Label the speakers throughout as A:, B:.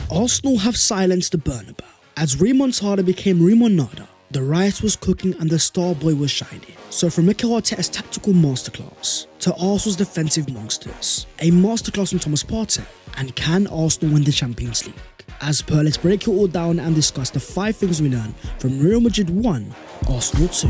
A: Arsenal have silenced the Bernabeu. As remontada became remonada, the rice was cooking and the star boy was shining. So from Mikel Arteta's tactical masterclass to Arsenal's defensive monsters, a masterclass from Thomas Partey, and can Arsenal win the Champions League? As per, let's break it all down and discuss the 5 things we learned from Real Madrid 1, Arsenal 2.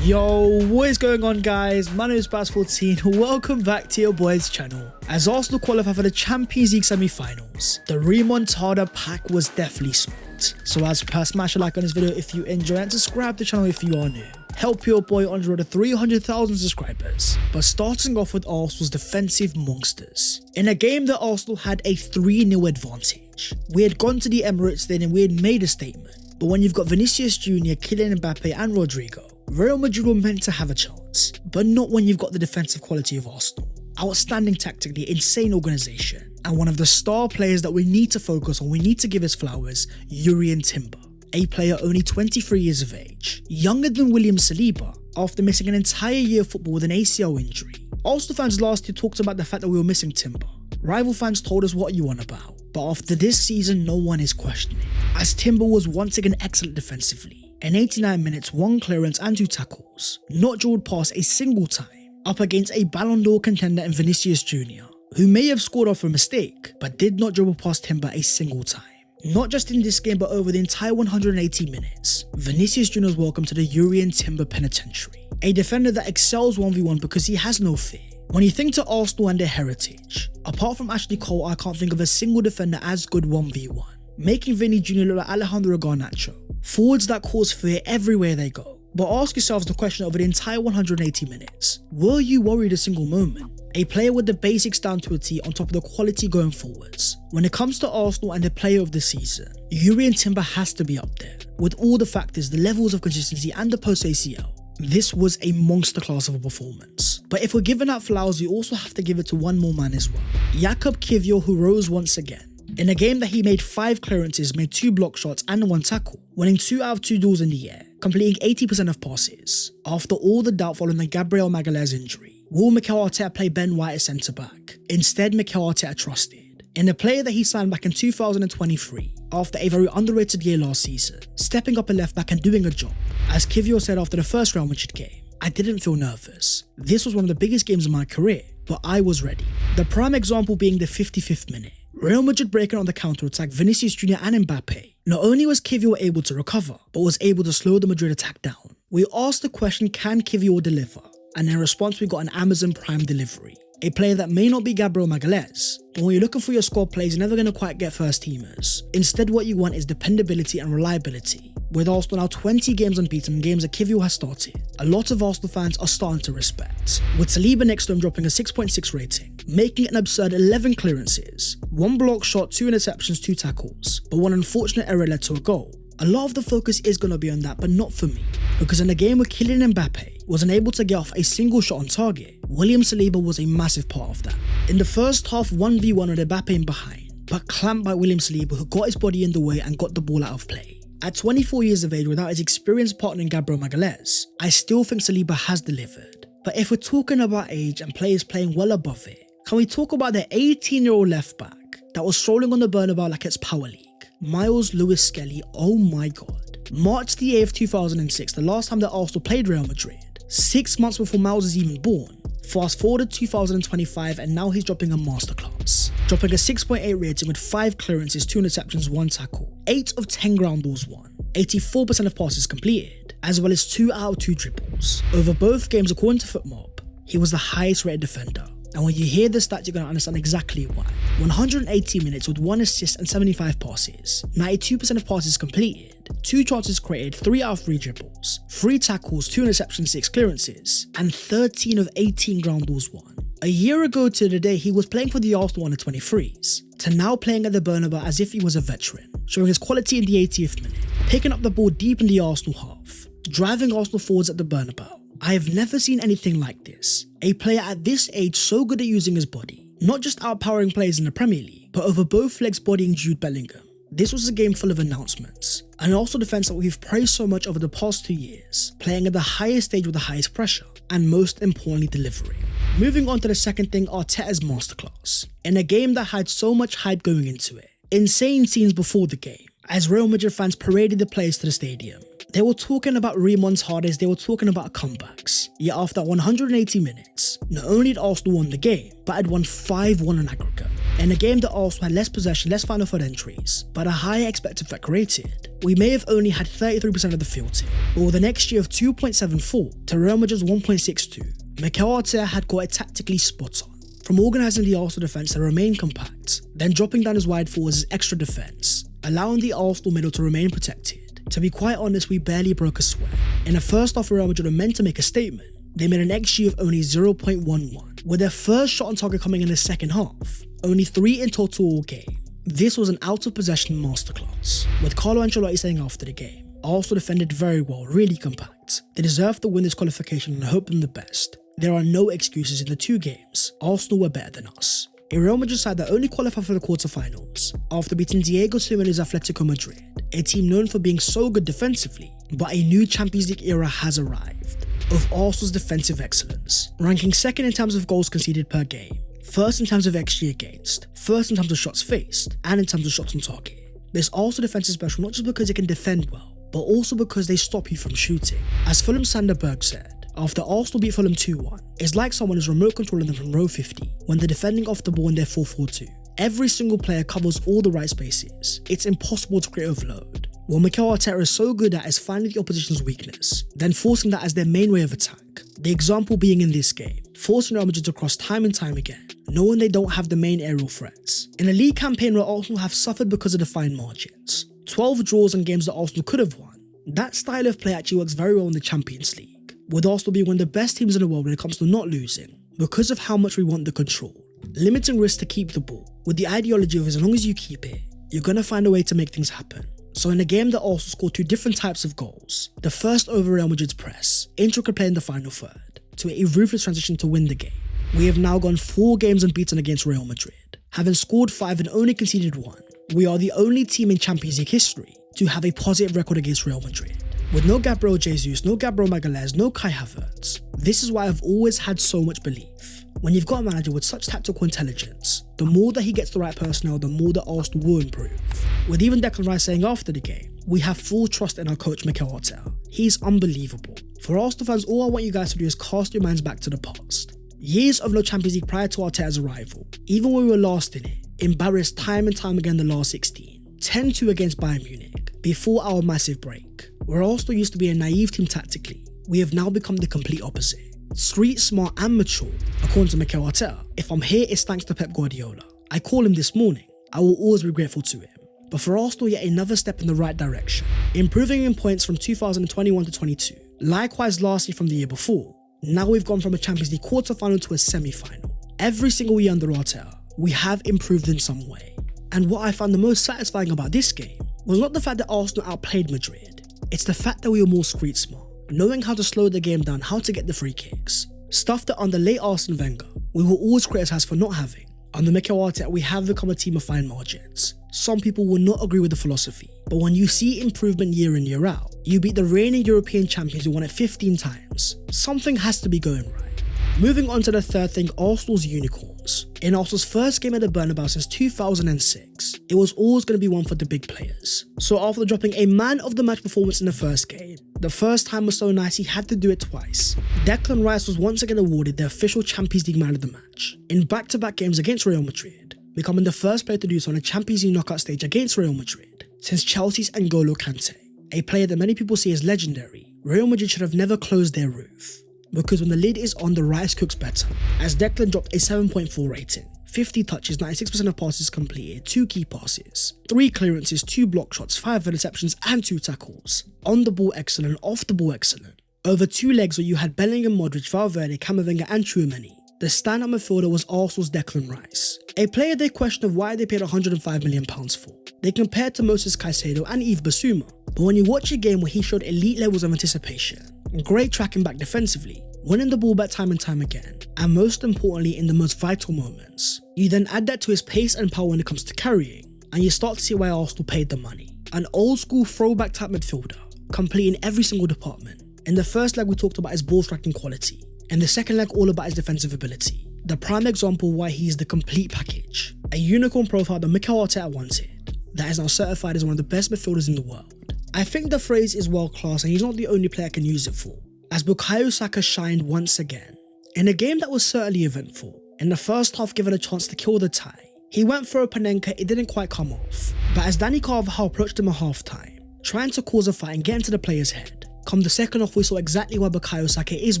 A: Yo, what is going on guys? My name is Baz14, welcome back to your boys channel. As Arsenal qualify for the Champions League semi-finals, the remontada pack was definitely smoked. So as per, smash a like on this video if you enjoy and subscribe to the channel if you are new. Help your boy on the road to 300,000 subscribers. But starting off with Arsenal's defensive monsters. In a game that Arsenal had a 3-0 advantage. We had gone to the Emirates then and we had made a statement. But when you've got Vinicius Jr., Kylian Mbappe and Rodrigo, Real Madrid were meant to have a chance, but not when you've got the defensive quality of Arsenal. Outstanding tactically, insane organisation, and one of the star players that we need to focus on, we need to give his flowers, Jurrien Timber. A player only 23 years of age, younger than William Saliba, after missing an entire year of football with an ACL injury. Arsenal fans last year talked about the fact that we were missing Timber. Rival fans told us what you want about, but after this season no one is questioning, as Timber was once again excellent defensively. In 89 minutes, 1 clearance and 2 tackles, not dribbled past a single time, up against a Ballon d'Or contender in Vinicius Jr., who may have scored off a mistake, but did not dribble past Timber a single time. Not just in this game, but over the entire 180 minutes, Vinicius Jr. is welcome to the Jurrien Timber Penitentiary, a defender that excels 1v1 because he has no fear. When you think to Arsenal and their heritage, apart from Ashley Cole, I can't think of a single defender as good 1v1, making Vinny Jr. look like Alejandro Garnacho. Forwards that cause fear everywhere they go. But ask yourselves the question over the entire 180 minutes. Were you worried a single moment? A player with the basics down to a T on top of the quality going forwards. When it comes to Arsenal and the player of the season, Jurrien Timber has to be up there. With all the factors, the levels of consistency and the post-ACL. This was a monster class of a performance. But if we're giving out flowers, we also have to give it to one more man as well. Jakub Kiwior, who rose once again. In a game that he made 5 clearances, made 2 block shots and 1 tackle, winning 2 out of 2 duels in the air, completing 80% of passes. After all the doubt following the Gabriel Magalhaes injury, will Mikel Arteta play Ben White as centre-back? Instead, Mikel Arteta trusted in the player that he signed back in 2023, after a very underrated year last season, stepping up a left-back and doing a job. As Kiwior said after the first Real Madrid game, "I didn't feel nervous. This was one of the biggest games of my career, but I was ready." The prime example being the 55th minute. Real Madrid breaking on the counter-attack, Vinicius Jr. and Mbappe. Not only was Kiwior able to recover, but was able to slow the Madrid attack down. We asked the question, can Kiwior deliver? And in response we got an Amazon Prime delivery. A player that may not be Gabriel Magalhaes, but when you're looking for your squad players, you're never going to quite get first teamers. Instead, what you want is dependability and reliability. With Arsenal now 20 games unbeaten in games that Kiwior has started, a lot of Arsenal fans are starting to respect. With Saliba next to him dropping a 6.6 rating, making an absurd 11 clearances, 1 block shot, 2 interceptions, 2 tackles, but one unfortunate error led to a goal. A lot of the focus is going to be on that, but not for me, because in a game where Kylian Mbappe wasn't able to get off a single shot on target, William Saliba was a massive part of that. In the first half, 1v1 with Mbappe in behind, but clamped by William Saliba, who got his body in the way and got the ball out of play. At 24 years of age, without his experienced partner in Gabriel Magalhaes, I still think Saliba has delivered. But if we're talking about age and players playing well above it, can we talk about the 18-year-old left-back that was strolling on the Bernabeu like it's Power League? Miles Lewis Skelly, oh my god. March the 8th, 2006, the last time that Arsenal played Real Madrid. 6 months before Miles is even born. Fast forward to 2025 and now he's dropping a masterclass. Dropping a 6.8 rating with 5 clearances, 2 interceptions, 1 tackle, 8 of 10 ground balls won, 84% of passes completed, as well as 2 out of 2 dribbles. Over both games, according to FootMob, he was the highest rated defender. And when you hear the stats, you're going to understand exactly why. 180 minutes with 1 assist and 75 passes, 92% of passes completed, 2 chances created, 3 out of 3 dribbles, 3 tackles, 2 interceptions, 6 clearances, and 13 of 18 ground balls won. A year ago to the day, he was playing for the Arsenal under-23s, to now playing at the Bernabeu as if he was a veteran, showing his quality in the 80th minute, picking up the ball deep in the Arsenal half, driving Arsenal forwards at the Bernabeu. I have never seen anything like this. A player at this age so good at using his body, not just outpowering players in the Premier League, but over both legs bodying Jude Bellingham. This was a game full of announcements, and also defense that we've praised so much over the past 2 years, playing at the highest stage with the highest pressure, and most importantly delivering. Moving on to the second thing, Arteta's masterclass. In a game that had so much hype going into it, insane scenes before the game, as Real Madrid fans paraded the players to the stadium. They were talking about remontadas, they were talking about comebacks. Yet after 180 minutes, not only had Arsenal won the game, but had won 5-1 on aggregate. In a game that Arsenal had less possession, less final third entries, but a higher expected threat created, we may have only had 33% of the field here. But with an XG of 2.74 to Real Madrid's 1.62, Mikel Arteta had got it tactically spot on. From organising the Arsenal defence to remain compact, then dropping down his wide forwards as extra defence, allowing the Arsenal middle to remain protected. To be quite honest, we barely broke a sweat. In the first half, Real Madrid were meant to make a statement. They made an XG of only 0.11, with their first shot on target coming in the second half, only 3 in total all game. This was an out of possession masterclass, with Carlo Ancelotti saying after the game, Arsenal defended very well, really compact. They deserved to win this qualification and I hope them the best. There are no excuses in the 2 games. Arsenal were better than us. A Real Madrid side that only qualified for the quarterfinals after beating Diego Simeone's Atletico Madrid, a team known for being so good defensively, but a new Champions League era has arrived of Arsenal's defensive excellence, ranking second in terms of goals conceded per game, first in terms of XG against, first in terms of shots faced, and in terms of shots on target. This Arsenal defense is special not just because it can defend well, but also because they stop you from shooting. As Fulham's Sander Berg said, after Arsenal beat Fulham 2-1, it's like someone is remote controlling them from row 50 when they're defending off the ball in their 4-4-2. Every single player covers all the right spaces. It's impossible to create overload. What Mikel Arteta is so good at is finding the opposition's weakness, then forcing that as their main way of attack. The example being in this game, forcing Real Madrid to cross time and time again, knowing they don't have the main aerial threats. In a league campaign where Arsenal have suffered because of the fine margins, 12 draws and games that Arsenal could have won, that style of play actually works very well in the Champions League, with Arsenal being one of the best teams in the world when it comes to not losing, because of how much we want the control, limiting risk to keep the ball, with the ideology of as long as you keep it, you're going to find a way to make things happen. So in a game that Arsenal scored 2 different types of goals, the first over Real Madrid's press, intricate play in the final third, to a ruthless transition to win the game, we have now gone 4 games unbeaten against Real Madrid. Having scored 5 and only conceded 1, we are the only team in Champions League history to have a positive record against Real Madrid. With no Gabriel Jesus, no Gabriel Magalhaes, no Kai Havertz. This is why I've always had so much belief. When you've got a manager with such tactical intelligence, the more that he gets the right personnel, the more that Arsenal will improve. With even Declan Rice saying after the game, we have full trust in our coach Mikel Arteta. He's unbelievable. For Arsenal fans, all I want you guys to do is cast your minds back to the past. Years of no Champions League prior to Arteta's arrival, even when we were last in it, embarrassed time and time again the last 16, 10-2 against Bayern Munich, before our massive break. Where Arsenal used to be a naive team tactically, we have now become the complete opposite. Street smart and mature, according to Mikel Arteta. If I'm here, it's thanks to Pep Guardiola. I called him this morning. I will always be grateful to him. But for Arsenal, yet another step in the right direction, improving in points from 2021 to 22. Likewise, lastly from the year before. Now we've gone from a Champions League quarter-final to a semi-final. Every single year under Arteta, we have improved in some way. And what I found the most satisfying about this game was not the fact that Arsenal outplayed Madrid. It's the fact that we were more street smart, knowing how to slow the game down, how to get the free kicks. Stuff that under late Arsene Wenger, we were always criticised for not having. Under Mikel Arteta, we have become a team of fine margins. Some people will not agree with the philosophy, but when you see improvement year in year out, you beat the reigning European champions who won it 15 times. Something has to be going right. Moving on to the third thing, Arsenal's unicorns. In Arsenal's first game at the Bernabeu since 2006, it was always going to be one for the big players. So after dropping a man of the match performance in the first game, the first time was so nice he had to do it twice. Declan Rice was once again awarded the official Champions League man of the match in back-to-back games against Real Madrid, becoming the first player to do so on a Champions League knockout stage against Real Madrid since Chelsea's N'Golo Kante, a player that many people see as legendary. Real Madrid should have never closed their roof, because when the lid is on, the rice cooks better, as Declan dropped a 7.4 rating, 50 touches, 96% of passes completed, 2 key passes, 3 clearances, 2 block shots, 5 interceptions and 2 tackles. On the ball excellent, off the ball excellent. Over 2 legs where you had Bellingham, Modric, Valverde, Camavinga and Tchouaméni. The stand-up midfielder was Arsenal's Declan Rice, a player they question of why they paid £105 million for. They compared to Moses Caicedo and Yves Bissouma, but when you watch a game where he showed elite levels of anticipation, great tracking back defensively, winning the ball back time and time again, and most importantly in the most vital moments, you then add that to his pace and power when it comes to carrying, and you start to see why Arsenal paid the money. An old school throwback type midfielder, complete in every single department. In the first leg we talked about his ball striking quality. In the second leg all about his defensive ability. The prime example why he is the complete package. A unicorn profile that Mikel Arteta wanted, that is now certified as one of the best midfielders in the world. I think the phrase is world class and he's not the only player I can use it for, as Bukayo Saka shined once again. In a game that was certainly eventful, in the first half given a chance to kill the tie, he went for a Panenka, it didn't quite come off, but as Danny Carvajal approached him at half time, trying to cause a fight and get into the player's head, come the second half we saw exactly why Bukayo Saka is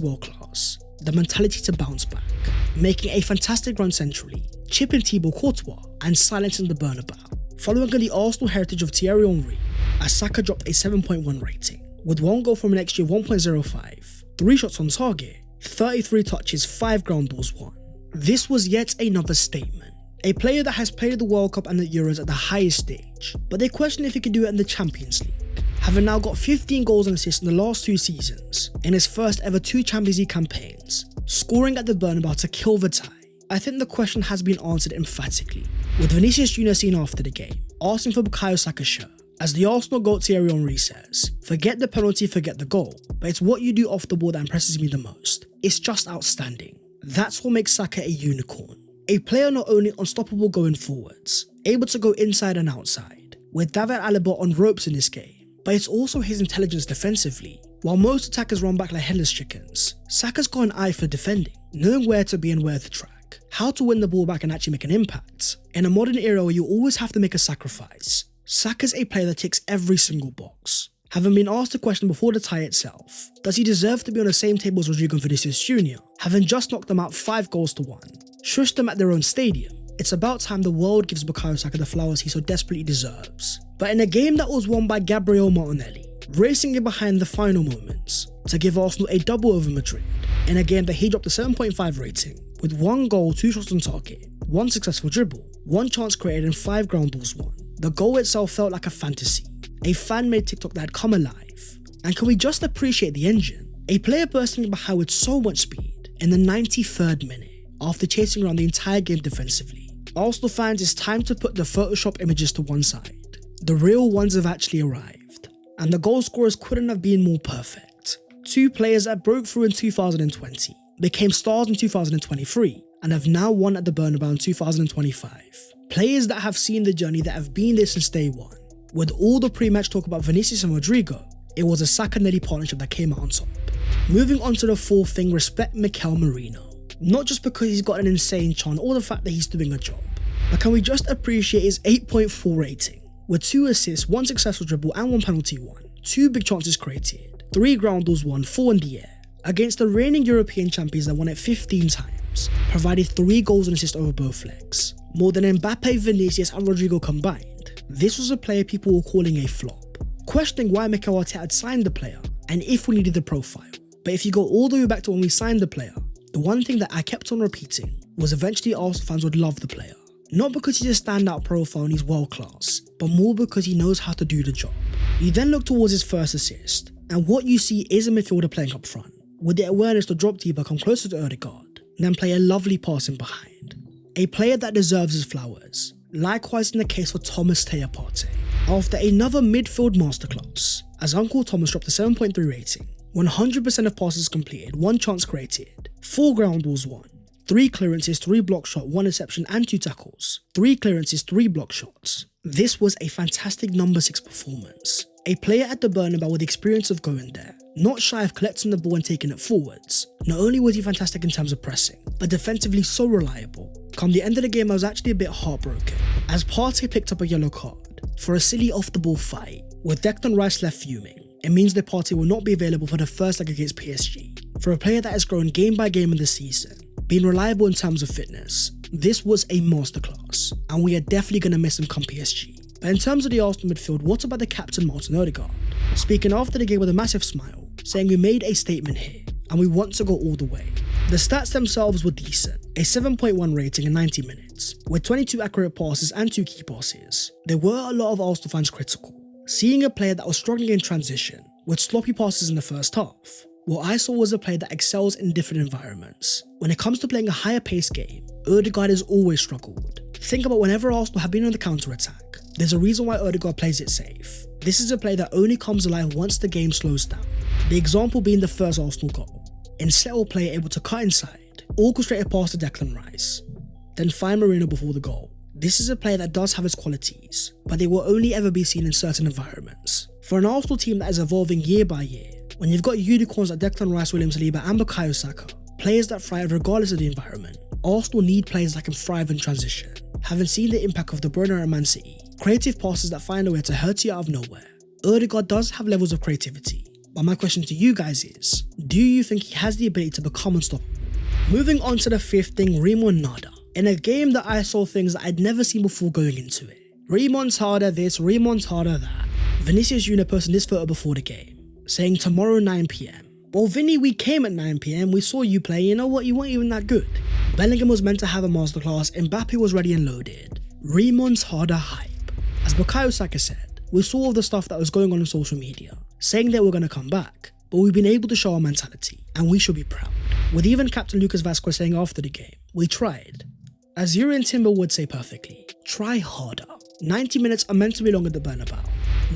A: world class, the mentality to bounce back, making a fantastic run centrally, chipping Thibaut Courtois and silencing the Bernabeu. Following on the Arsenal heritage of Thierry Henry, as Saka dropped a 7.1 rating, with 1 goal from an XG of 1.05, 3 shots on target, 33 touches, 5 ground balls won. This was yet another statement. A player that has played the World Cup and the Euros at the highest stage, but they question if he could do it in the Champions League. Having now got 15 goals and assists in the last 2 seasons, in his first ever 2 Champions League campaigns, scoring at the Bernabeu to kill the tie, I think the question has been answered emphatically, with Vinicius Jr. seen after the game, asking for Bukayo Saka's shirt. As the Arsenal GOAT Thierry Henry says, forget the penalty, forget the goal, but it's what you do off the ball that impresses me the most. It's just outstanding. That's what makes Saka a unicorn. A player not only unstoppable going forwards, able to go inside and outside, with David Alaba on ropes in this game, but it's also his intelligence defensively. While most attackers run back like headless chickens, Saka's got an eye for defending, knowing where to be and where to track, how to win the ball back and actually make an impact. In a modern era where you always have to make a sacrifice, Saka's a player that ticks every single box. Having been asked the question before the tie itself, does he deserve to be on the same table as Rodrigo and Vinicius Jr., having just knocked them out 5 goals to 1, shushed them at their own stadium? It's about time the world gives Bukayo Saka the flowers he so desperately deserves. But in a game that was won by Gabriel Martinelli, racing in behind the final moments to give Arsenal a double over Madrid, in a game that he dropped a 7.5 rating, with 1 goal, 2 shots on target, 1 successful dribble, 1 chance created and 5 ground balls won. The goal itself felt like a fantasy, a fan-made TikTok that had come alive. And can we just appreciate the engine? A player bursting behind with so much speed in the 93rd minute, after chasing around the entire game defensively. Arsenal fans, it's time to put the Photoshop images to one side. The real ones have actually arrived, and the goal scorers couldn't have been more perfect. 2 players that broke through in 2020, became stars in 2023, and have now won at the Bernabeu in 2025. Players that have seen the journey, that have been there since day one. With all the pre-match talk about Vinicius and Rodrigo, it was a Saka-Nelly partnership that came out on top. Moving on to the 4th thing, respect Mikel Merino. Not just because he's got an insane chant or the fact that he's doing a job, but can we just appreciate his 8.4 rating, with 2 assists, 1 successful dribble and 1 penalty won, 2 big chances created, 3 ground balls won, 4 in the air, against the reigning European champions that won it 15 times, provided 3 goals and assists over both legs, more than Mbappe, Vinicius and Rodrigo combined. This was a player people were calling a flop, questioning why Mikel Arteta had signed the player and if we needed the profile. But if you go all the way back to when we signed the player, the one thing that I kept on repeating was eventually Arsenal fans would love the player. Not because he's a standout profile and he's world class, but more because he knows how to do the job. You then look towards his first assist, and what you see is a midfielder playing up front, with the awareness to drop deeper, come closer to Odegaard, and then play a lovely pass in behind. A player that deserves his flowers. Likewise in the case for Thomas Partey. After another midfield masterclass, as Uncle Thomas dropped a 7.3 rating, 100% of passes completed, 1 chance created, 4 ground balls won, 3 clearances, 3 block shot, 1 interception and 2 tackles, 3 clearances, 3 block shots. This was a fantastic number 6 performance. A player at the Bernabeu with the experience of going there, not shy of collecting the ball and taking it forwards. Not only was he fantastic in terms of pressing, but defensively so reliable. Come the end of the game, I was actually a bit heartbroken, as Partey picked up a yellow card for a silly off-the-ball fight, with Declan Rice left fuming. It means that Partey will not be available for the first leg against PSG. For a player that has grown game by game in the season, being reliable in terms of fitness, this was a masterclass, and we are definitely going to miss him come PSG. But in terms of the Arsenal midfield, what about the captain Martin Odegaard? Speaking after the game with a massive smile, saying we made a statement here, and we want to go all the way. The stats themselves were decent, a 7.1 rating in 90 minutes, with 22 accurate passes and 2 key passes. There were a lot of Arsenal fans critical, seeing a player that was struggling in transition, with sloppy passes in the first half. What I saw was a player that excels in different environments. When it comes to playing a higher paced game, Odegaard has always struggled. Think about whenever Arsenal have been on the counter-attack, There's a reason why Odegaard plays it safe. This is a play that only comes alive once the game slows down. The example being the first Arsenal goal. In settled play able to cut inside, orchestrate a pass to Declan Rice, then find Marino before the goal. This is a player that does have its qualities, but they will only ever be seen in certain environments. For an Arsenal team that is evolving year by year, when you've got unicorns like Declan Rice, William Saliba and Bukayo Saka, players that thrive regardless of the environment, Arsenal need players that can thrive in transition. Having seen the impact of De Bruyne and Man City, creative passes that find a way to hurt you out of nowhere, Odegaard does have levels of creativity, but my question to you guys is, do you think he has the ability to become unstoppable? Moving on to the fifth thing, Remontada. In a game that I saw things that I'd never seen before going into it. Remontada this, Remontada that. Vinicius Junior posted this photo before the game, saying tomorrow 9 PM. Well, Vinny, we came at 9 PM, we saw you play, you know what, you weren't even that good. Bellingham was meant to have a masterclass, Mbappe was ready and loaded. Remontada hype. As Bukayo Saka said, we saw all the stuff that was going on social media, saying they were going to come back, but we've been able to show our mentality, and we should be proud. With even Captain Lucas Vazquez saying after the game, we tried. As Jurrien Timber would say perfectly, try harder. 90 minutes are meant to be long at the Bernabeu.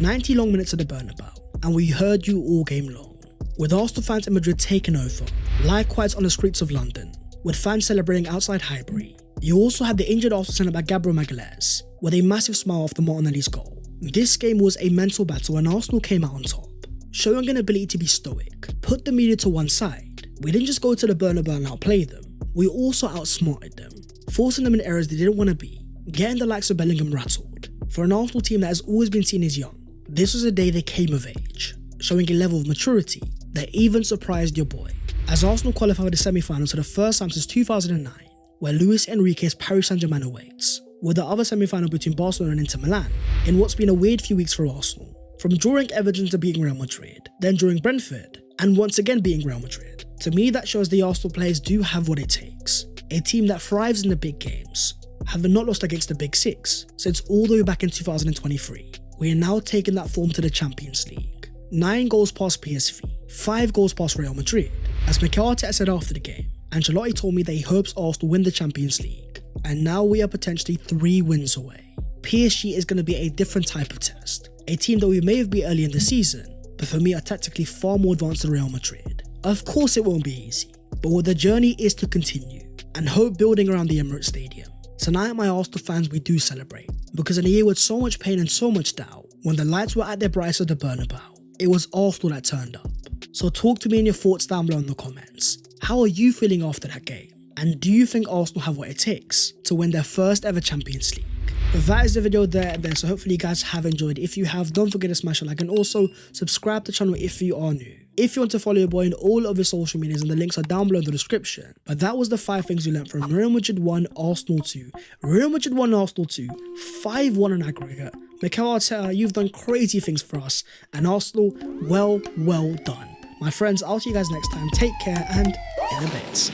A: 90 long minutes at the Bernabeu, and we heard you all game long. With Arsenal fans in Madrid taking over, likewise on the streets of London, with fans celebrating outside Highbury. You also had the injured Arsenal centre-back Gabriel Magalhaes, with a massive smile after Martinelli's goal. This game was a mental battle and Arsenal came out on top, showing an ability to be stoic, put the media to one side. We didn't just go to the Bernabeu and outplay them, we also outsmarted them, forcing them in areas they didn't want to be, getting the likes of Bellingham rattled. For an Arsenal team that has always been seen as young, this was a day they came of age, showing a level of maturity that even surprised your boy. As Arsenal qualified for the semi-finals for the first time since 2009, where Luis Enrique's Paris Saint-Germain awaits, with the other semi-final between Barcelona and Inter Milan, in what's been a weird few weeks for Arsenal. From drawing Everton to beating Real Madrid, then drawing Brentford, and once again beating Real Madrid. To me, that shows the Arsenal players do have what it takes. A team that thrives in the big games, having not lost against the Big Six since all the way back in 2023. We are now taking that form to the Champions League. 9 goals past PSV, 5 goals past Real Madrid. As Mikel Arteta said after the game, Ancelotti told me that he hopes Arsenal win the Champions League, and now we are potentially 3 wins away. PSG is going to be a different type of test, a team that we may have beat early in the season, but for me are tactically far more advanced than Real Madrid. Of course it won't be easy, but what the journey is to continue, and hope building around the Emirates Stadium. Tonight, my Arsenal fans, we do celebrate, because in a year with so much pain and so much doubt, when the lights were at their brightest at the Bernabeu, it was Arsenal that turned up. So talk to me and your thoughts down below in the comments. How are you feeling after that game? And do you think Arsenal have what it takes to win their first ever Champions League? But that is the video there, so hopefully you guys have enjoyed. If you have, don't forget to smash a like and also subscribe to the channel if you are new. If you want to follow your boy on all of his social medias, and the links are down below in the description. But that was the 5 things we learned from Real Madrid 1, Arsenal 2. Real Madrid 1, Arsenal 2, 5-1 in aggregate. Mikel Arteta, you've done crazy things for us. And Arsenal, well done. My friends, I'll see you guys next time. Take care and in a bit.